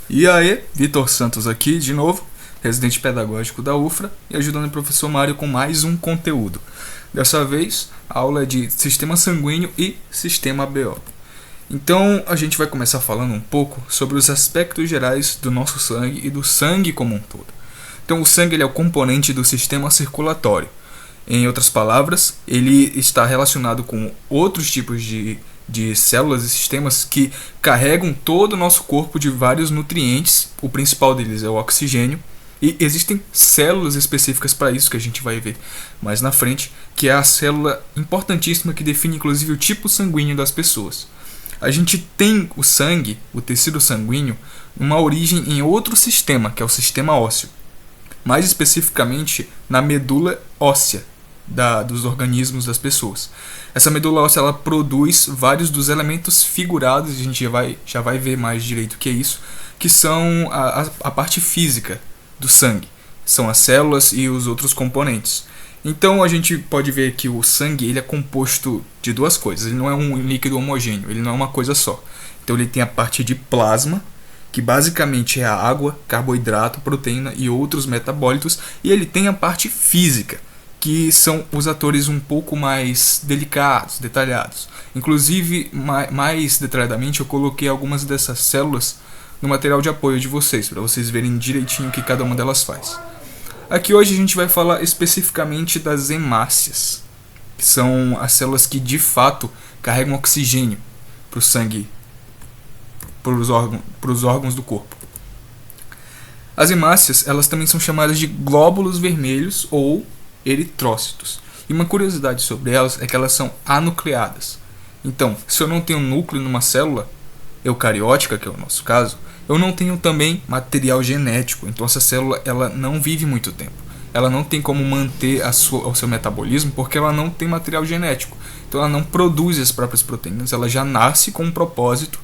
E aí, Vitor Santos aqui de novo, residente pedagógico da UFRA e ajudando o professor Mário com mais um conteúdo. Dessa vez, a aula é de sistema sanguíneo e sistema BO. Então, a gente vai começar falando um pouco sobre os aspectos gerais do nosso sangue e do sangue como um todo. Então, o sangue ele é o componente do sistema circulatório. Em outras palavras, ele está relacionado com outros tipos de células e sistemas que carregam todo o nosso corpo de vários nutrientes. O principal deles é o oxigênio. E existem células específicas para isso que a gente vai ver mais na frente, que é a célula importantíssima que define inclusive o tipo sanguíneo das pessoas. A gente tem o sangue, o tecido sanguíneo, uma origem em outro sistema, que é o sistema ósseo. Mais especificamente na medula óssea dos organismos das pessoas. Essa medula óssea ela produz vários dos elementos figurados, a gente já vai ver mais direito o que é isso, que são a parte física do sangue. São as células e os outros componentes. Então a gente pode ver que o sangue ele é composto de duas coisas. Ele não é um líquido homogêneo, ele não é uma coisa só. Então ele tem a parte de plasma, que basicamente é a água, carboidrato, proteína e outros metabólitos. E ele tem a parte física, que são os atores um pouco mais delicados, detalhados. Inclusive, mais detalhadamente, eu coloquei algumas dessas células no material de apoio de vocês, para vocês verem direitinho o que cada uma delas faz. Aqui hoje a gente vai falar especificamente das hemácias, que são as células que de fato carregam oxigênio para o sangue, para os órgãos do corpo. As hemácias elas também são chamadas de glóbulos vermelhos ou eritrócitos. E uma curiosidade sobre elas é que elas são anucleadas. Então, se eu não tenho núcleo numa célula eucariótica, que é o nosso caso, eu não tenho também material genético. Então essa célula ela não vive muito tempo. Ela não tem como manter o seu metabolismo porque ela não tem material genético. Então ela não produz as próprias proteínas, ela já nasce com um propósito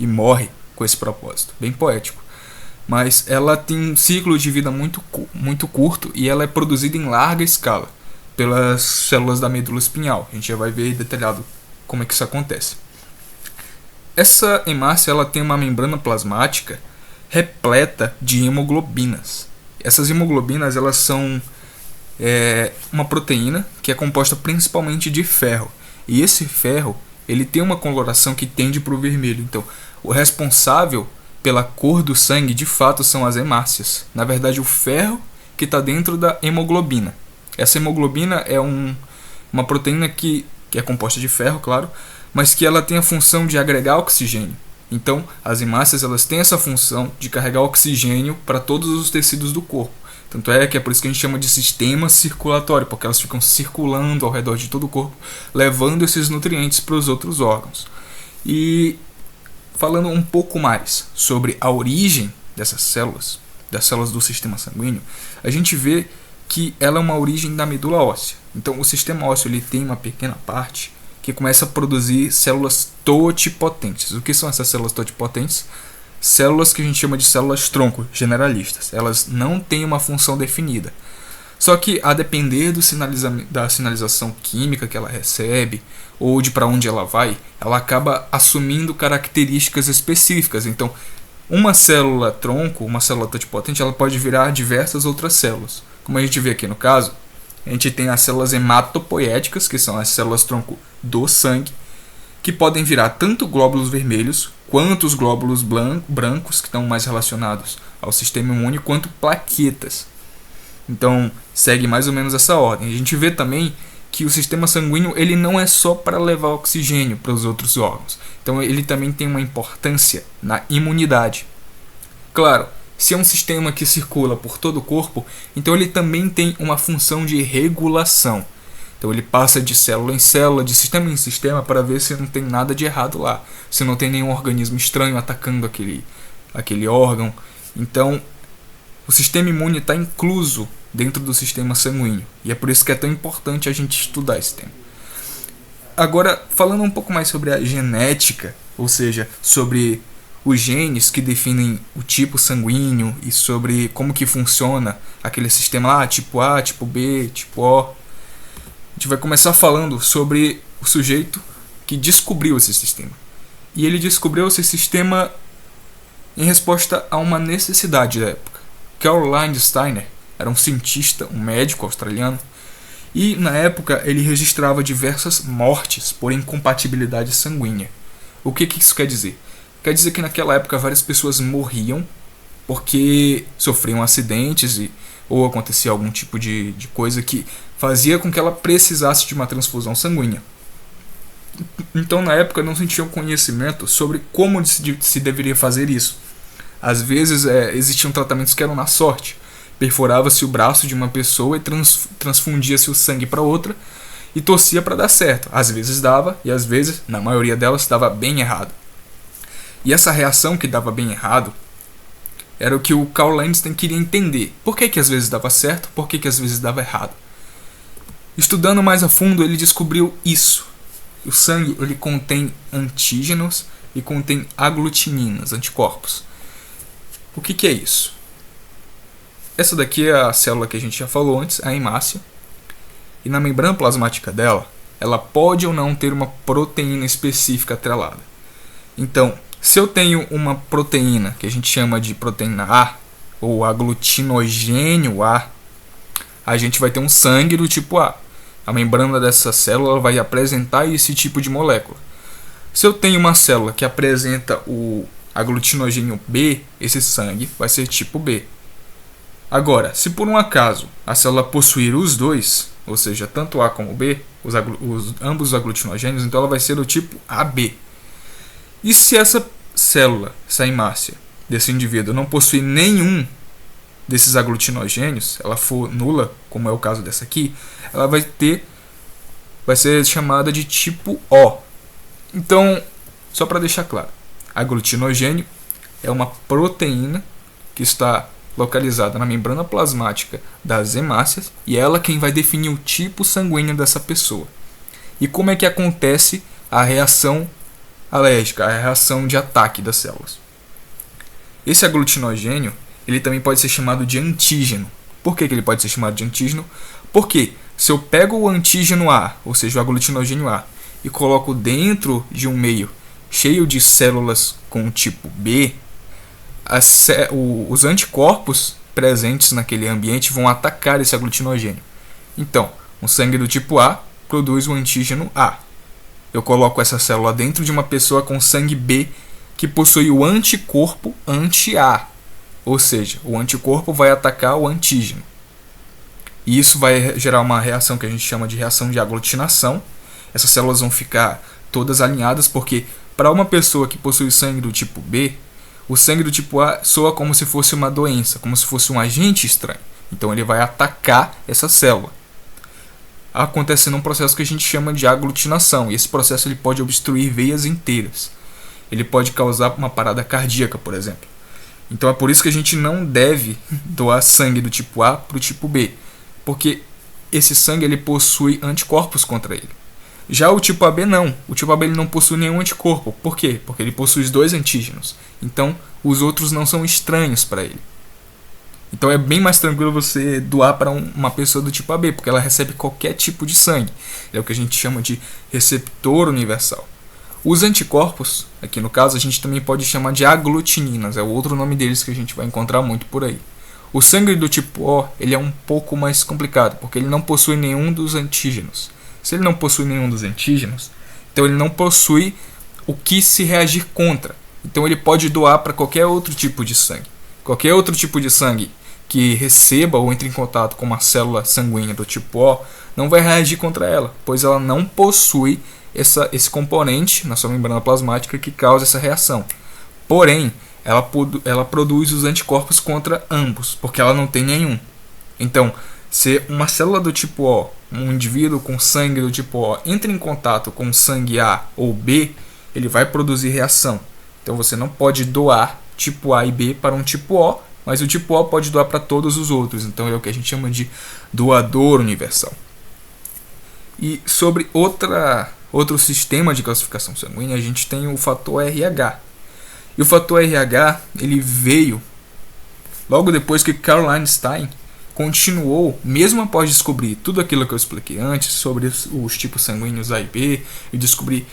e morre com esse propósito. Bem poético. Mas ela tem um ciclo de vida muito curto e ela é produzida em larga escala pelas células da medula espinhal. A gente já vai ver detalhado como é que isso acontece. Essa hemácia ela tem uma membrana plasmática repleta de hemoglobinas. Essas hemoglobinas elas são uma proteína que é composta principalmente de ferro. E esse ferro ele tem uma coloração que tende para o vermelho. Então, o responsável pela cor do sangue de fato são as hemácias. Na verdade, o ferro que está dentro da hemoglobina. Essa hemoglobina é uma proteína que é composta de ferro, claro, mas que ela tem a função de agregar oxigênio. Então, as hemácias elas têm essa função de carregar oxigênio para todos os tecidos do corpo. Tanto é que é por isso que a gente chama de sistema circulatório, porque elas ficam circulando ao redor de todo o corpo, levando esses nutrientes para os outros órgãos. E falando um pouco mais sobre a origem dessas células, das células do sistema sanguíneo, a gente vê que ela é uma origem da medula óssea. Então, o sistema ósseo ele tem uma pequena parte que começa a produzir células totipotentes. O que são essas células totipotentes? Células que a gente chama de células-tronco, generalistas. Elas não têm uma função definida. Só que, a depender da sinalização química que ela recebe, ou de para onde ela vai, ela acaba assumindo características específicas. Então, uma célula-tronco, uma célula totipotente, ela pode virar diversas outras células. Como a gente vê aqui no caso, a gente tem as células hematopoéticas, que são as células-tronco do sangue, que podem virar tanto glóbulos vermelhos, quanto os glóbulos brancos, que estão mais relacionados ao sistema imune, quanto plaquetas. Então, segue mais ou menos essa ordem. A gente vê também que o sistema sanguíneo ele não é só para levar oxigênio para os outros órgãos. Então, ele também tem uma importância na imunidade. Claro, se é um sistema que circula por todo o corpo, então ele também tem uma função de regulação. Então ele passa de célula em célula, de sistema em sistema, para ver se não tem nada de errado lá, se não tem nenhum organismo estranho atacando aquele órgão. Então o sistema imune está incluso dentro do sistema sanguíneo, e é por isso que é tão importante a gente estudar esse tema. Agora, falando um pouco mais sobre a genética, ou seja, sobre os genes que definem o tipo sanguíneo e sobre como que funciona aquele sistema lá, tipo A, tipo B, tipo O. A gente vai começar falando sobre o sujeito que descobriu esse sistema. E ele descobriu esse sistema em resposta a uma necessidade da época. Caroline Steiner era um cientista, um médico australiano, e na época ele registrava diversas mortes por incompatibilidade sanguínea. O que isso quer dizer? Quer dizer que naquela época várias pessoas morriam porque sofriam acidentes ou acontecia algum tipo de coisa que fazia com que ela precisasse de uma transfusão sanguínea. Então na época não se tinha conhecimento sobre como se deveria fazer isso. Às vezes existiam tratamentos que eram na sorte. Perfurava-se o braço de uma pessoa e transfundia-se o sangue para outra e torcia para dar certo. Às vezes dava e às vezes, na maioria delas, dava bem errado. E essa reação que dava bem errado era o que o Carl Landstein queria entender. Por que às vezes dava certo, por que às vezes dava errado. Estudando mais a fundo, ele descobriu isso. O sangue ele contém antígenos e contém aglutininas, anticorpos. O que é isso? Essa daqui é a célula que a gente já falou antes, a hemácia. E na membrana plasmática dela, ela pode ou não ter uma proteína específica atrelada. Então, se eu tenho uma proteína que a gente chama de proteína A, ou aglutinogênio A, a gente vai ter um sangue do tipo A. A membrana dessa célula vai apresentar esse tipo de molécula. Se eu tenho uma célula que apresenta o aglutinogênio B, esse sangue vai ser tipo B. Agora, se por um acaso a célula possuir os dois, ou seja, tanto A como B, ambos os aglutinogênios, então ela vai ser do tipo AB. E se essa célula, essa hemácia desse indivíduo não possui nenhum desses aglutinogênios, ela for nula, como é o caso dessa aqui, ela vai ser chamada de tipo O. Então, só para deixar claro, aglutinogênio é uma proteína que está localizada na membrana plasmática das hemácias e é ela quem vai definir o tipo sanguíneo dessa pessoa. E como é que acontece a reação alérgica, a reação de ataque das células? Esse aglutinogênio ele também pode ser chamado de antígeno. Por que ele pode ser chamado de antígeno? Porque se eu pego o antígeno A, ou seja, o aglutinogênio A, e coloco dentro de um meio cheio de células com o tipo B, os anticorpos presentes naquele ambiente vão atacar esse aglutinogênio. Então, o sangue do tipo A produz o antígeno A. Eu coloco essa célula dentro de uma pessoa com sangue B que possui o anticorpo anti-A. Ou seja, o anticorpo vai atacar o antígeno. E isso vai gerar uma reação que a gente chama de reação de aglutinação. Essas células vão ficar todas alinhadas porque para uma pessoa que possui sangue do tipo B, o sangue do tipo A soa como se fosse uma doença, como se fosse um agente estranho. Então ele vai atacar essa célula. Acontece num processo que a gente chama de aglutinação. E esse processo ele pode obstruir veias inteiras. Ele pode causar uma parada cardíaca, por exemplo. Então é por isso que a gente não deve doar sangue do tipo A para o tipo B. Porque esse sangue ele possui anticorpos contra ele. Já o tipo AB não. O tipo AB ele não possui nenhum anticorpo. Por quê? Porque ele possui os dois antígenos. Então, os outros não são estranhos para ele. Então, é bem mais tranquilo você doar para uma pessoa do tipo AB, porque ela recebe qualquer tipo de sangue. É o que a gente chama de receptor universal. Os anticorpos, aqui no caso, a gente também pode chamar de aglutininas. É o outro nome deles que a gente vai encontrar muito por aí. O sangue do tipo O ele é um pouco mais complicado, porque ele não possui nenhum dos antígenos. Se ele não possui nenhum dos antígenos, então ele não possui o que se reagir contra. Então ele pode doar para qualquer outro tipo de sangue. Qualquer outro tipo de sangue que receba ou entre em contato com uma célula sanguínea do tipo O não vai reagir contra ela, pois ela não possui esse componente na sua membrana plasmática que causa essa reação. Porém, ela produz os anticorpos contra ambos, porque ela não tem nenhum. Então, se uma célula do tipo O, um indivíduo com sangue do tipo O, entra em contato com sangue A ou B, ele vai produzir reação. Então você não pode doar tipo A e B para um tipo O, mas o tipo O pode doar para todos os outros. Então é o que a gente chama de doador universal. E sobre outro sistema de classificação sanguínea, a gente tem o fator RH. E o fator RH ele veio logo depois que Caroline Stein continuou, mesmo após descobrir tudo aquilo que eu expliquei antes sobre os tipos sanguíneos A e B, e descobrir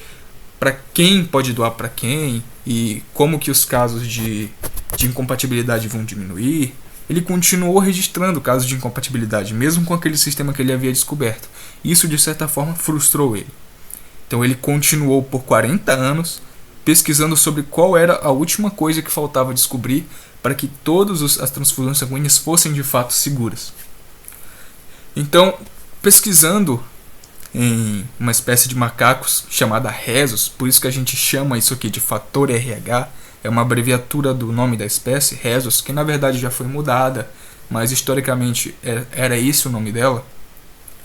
para quem pode doar para quem e como que os casos de incompatibilidade vão diminuir, ele continuou registrando casos de incompatibilidade, mesmo com aquele sistema que ele havia descoberto. Isso, de certa forma, frustrou ele. Então ele continuou por 40 anos pesquisando sobre qual era a última coisa que faltava descobrir para que todas as transfusões sanguíneas fossem de fato seguras. Então, pesquisando em uma espécie de macacos chamada Rhesus, por isso que a gente chama isso aqui de fator RH, é uma abreviatura do nome da espécie, Rhesus, que na verdade já foi mudada, mas historicamente era esse o nome dela.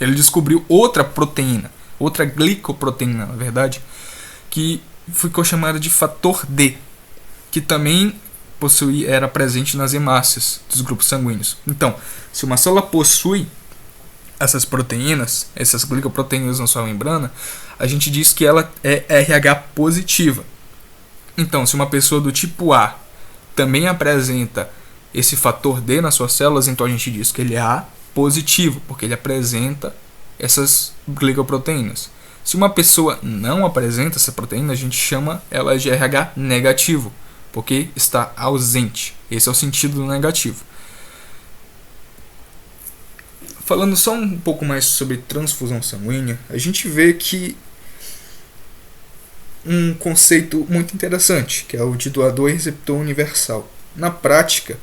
Ele descobriu outra proteína, outra glicoproteína, na verdade, que ficou chamada de fator D, que também era presente nas hemácias dos grupos sanguíneos. Então, se uma célula possui essas proteínas, essas glicoproteínas na sua membrana, a gente diz que ela é RH positiva. Então, se uma pessoa do tipo A também apresenta esse fator D nas suas células, então a gente diz que ele é A positivo, porque ele apresenta essas glicoproteínas. Se uma pessoa não apresenta essa proteína, a gente chama ela de RH negativo, porque está ausente. Esse é o sentido do negativo. Falando só um pouco mais sobre transfusão sanguínea, a gente vê que um conceito muito interessante, que é o de doador e receptor universal. Na prática,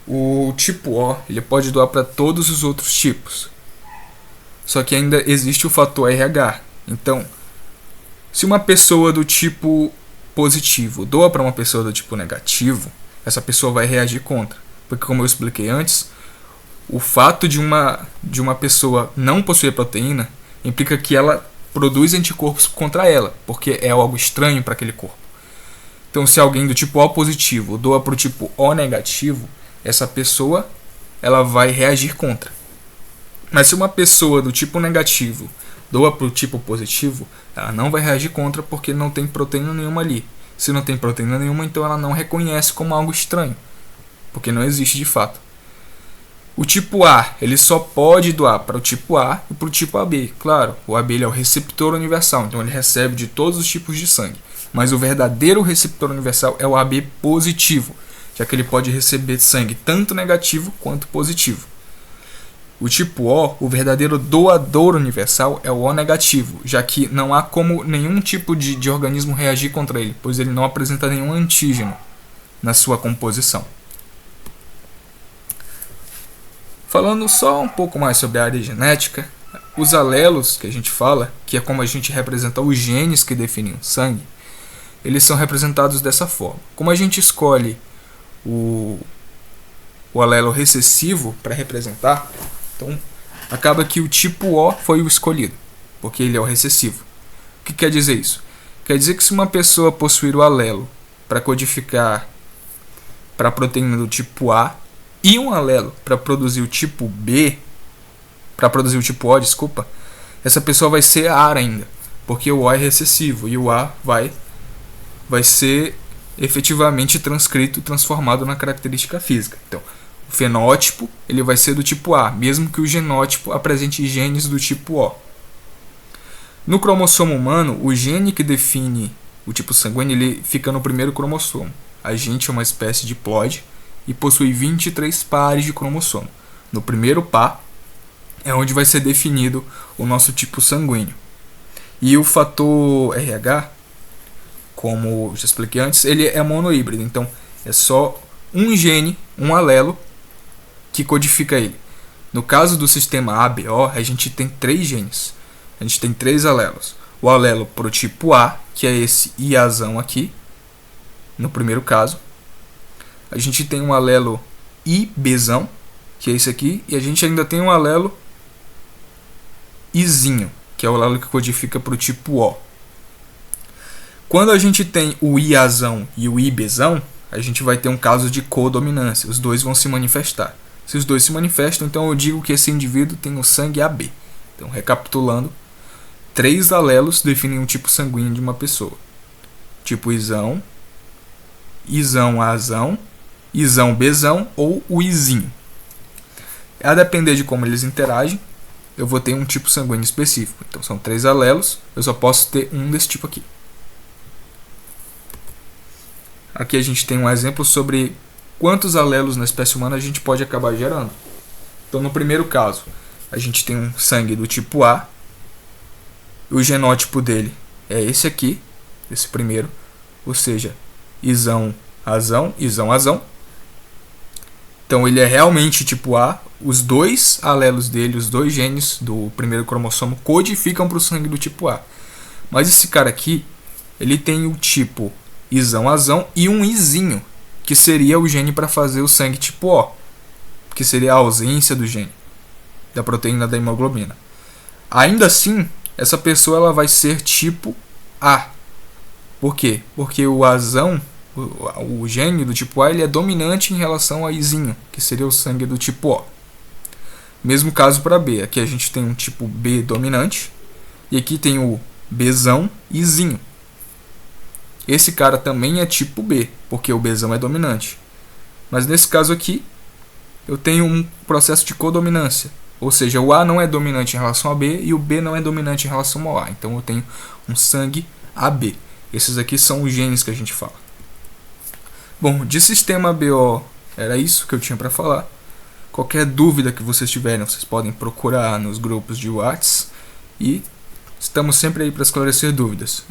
o tipo O ele pode doar para todos os outros tipos. Só que ainda existe o fator RH. Então, se uma pessoa do tipo positivo doa para uma pessoa do tipo negativo, essa pessoa vai reagir contra. Porque, como eu expliquei antes, o fato de uma pessoa não possuir proteína implica que ela produz anticorpos contra ela, porque é algo estranho para aquele corpo. Então, se alguém do tipo O positivo doa para o tipo O negativo, essa pessoa ela vai reagir contra. Mas se uma pessoa do tipo negativo doa para o tipo positivo, ela não vai reagir contra porque não tem proteína nenhuma ali. Se não tem proteína nenhuma, então ela não reconhece como algo estranho, porque não existe de fato. O tipo A ele só pode doar para o tipo A e para o tipo AB. Claro, o AB ele é o receptor universal, então ele recebe de todos os tipos de sangue. Mas o verdadeiro receptor universal é o AB positivo, já que ele pode receber sangue tanto negativo quanto positivo. O tipo O, o verdadeiro doador universal, é o O negativo, já que não há como nenhum tipo de organismo reagir contra ele, pois ele não apresenta nenhum antígeno na sua composição. Falando só um pouco mais sobre a área genética, os alelos que a gente fala, que é como a gente representa os genes que definem o sangue, eles são representados dessa forma. Como a gente escolhe o alelo recessivo para representar, então acaba que o tipo O foi o escolhido, porque ele é o recessivo. O que quer dizer isso? Quer dizer que se uma pessoa possuir o alelo para codificar para a proteína do tipo A e um alelo para produzir o tipo B, para produzir o tipo O, desculpa, essa pessoa vai ser A ainda, porque o O é recessivo e o A vai ser efetivamente transcrito e transformado na característica física. Então, o fenótipo ele vai ser do tipo A, mesmo que o genótipo apresente genes do tipo O. No cromossomo humano, o gene que define o tipo sanguíneo ele fica no primeiro cromossomo. A gente é uma espécie de ploide e possui 23 pares de cromossomo. No primeiro par é onde vai ser definido o nosso tipo sanguíneo. E o fator RH, como já expliquei antes, ele é monohíbrido. Então é só um gene, um alelo, que codifica ele. No caso do sistema ABO, a gente tem 3 genes. A gente tem 3 alelos. O alelo para o tipo A, que é esse IAzão aqui, no primeiro caso. A gente tem um alelo IBzão, que é esse aqui. E a gente ainda tem um alelo Izinho, que é o alelo que codifica para o tipo O. Quando a gente tem o IAzão e o IBzão, a gente vai ter um caso de codominância. Os dois vão se manifestar. Se os dois se manifestam, então eu digo que esse indivíduo tem o sangue AB. Então, recapitulando, 3 alelos definem um tipo sanguíneo de uma pessoa. Tipo Izão, Izão Azão, Izão Bzão ou o Izinho. A depender de como eles interagem, eu vou ter um tipo sanguíneo específico. Então, são 3 alelos, eu só posso ter um desse tipo aqui. aqui a gente tem um exemplo sobre quantos alelos na espécie humana a gente pode acabar gerando. Então, no primeiro caso, a gente tem um sangue do tipo A, o genótipo dele é esse aqui, esse primeiro, ou seja, isão, azão, isão, azão. Então ele é realmente tipo A, os dois alelos dele, os dois genes do primeiro cromossomo codificam para o sangue do tipo A. Mas esse cara aqui, ele tem o tipo isão, azão e um izinho, que seria o gene para fazer o sangue tipo O, que seria a ausência do gene, da proteína da hemoglobina. Ainda assim, essa pessoa ela vai ser tipo A. Por quê? Porque o azão, o gene do tipo A, ele é dominante em relação ao izinho, que seria o sangue do tipo O. Mesmo caso para B. Aqui a gente tem um tipo B dominante, e aqui tem o Bzão e izinho. Esse cara também é tipo B, porque o Bzão é dominante. Mas nesse caso aqui, eu tenho um processo de codominância. Ou seja, o A não é dominante em relação a B e o B não é dominante em relação ao A. Então eu tenho um sangue AB. Esses aqui são os genes que a gente fala. Bom, de sistema BO era isso que eu tinha para falar. Qualquer dúvida que vocês tiverem, vocês podem procurar nos grupos de WhatsApp. E estamos sempre aí para esclarecer dúvidas.